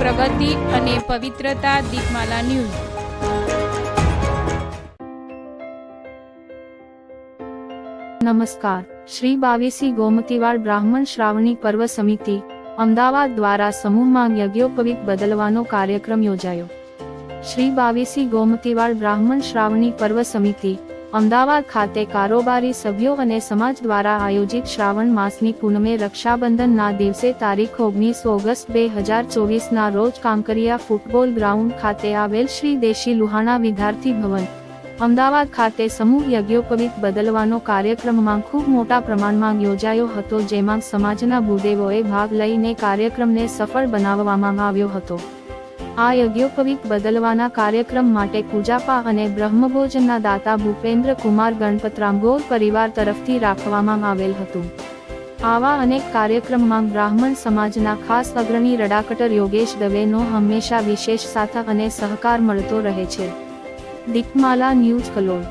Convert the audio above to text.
પ્રગતિ અને પવિત્રતા દીપમાલા ન્યૂઝ। નમસ્કાર। શ્રી 22 ગોમતીવાડ બ્રાહ્મણ શ્રાવણી પર્વ સમિતિ અમદાવાદ દ્વારા સમૂહમાં યજ્ઞોપવીત બદલવાનો કાર્યક્રમ યોજાયો। શ્રી 22 ગોમતીવાડ બ્રાહ્મણ શ્રાવણી પર્વ સમિતિ અમદાવાદ ખાતે કારોબારી સભ્યો અને સમાજ દ્વારા આયોજિત શ્રાવણ માસની પૂનમે રક્ષાબંધનના દિવસે તારીખ 19 ઓગસ્ટ 2024ના રોજ કાંકરિયા ફૂટબોલ ગ્રાઉન્ડ ખાતે આવેલ શ્રી દેશી લુહાણા વિદ્યાર્થી ભવન અમદાવાદ ખાતે સમૂહ યજ્ઞોપવીત બદલવાનો કાર્યક્રમમાં ખૂબ મોટા પ્રમાણમાં યોજાયો હતો, જેમાં સમાજના ભૂદેવોએ ભાગ લઈને કાર્યક્રમને સફળ બનાવવામાં આવ્યો હતો। આ યજ્ઞોપવીત બદલવાના કાર્યક્રમ માટે પૂજાપા અને બ્રહ્મભોજનના દાતા ભૂપેન્દ્ર કુમાર ગણપતરામ ગોર પરિવાર તરફથી રાખવામાં આવેલ હતું। આવા અનેક કાર્યક્રમમાં બ્રાહ્મણ સમાજના ખાસ અગ્રણી રડાકટર યોગેશ દવેનો હંમેશા વિશેષ સાથ અને સહકાર મળતો રહે છે। દીપમાલા ન્યૂઝ કલોલ।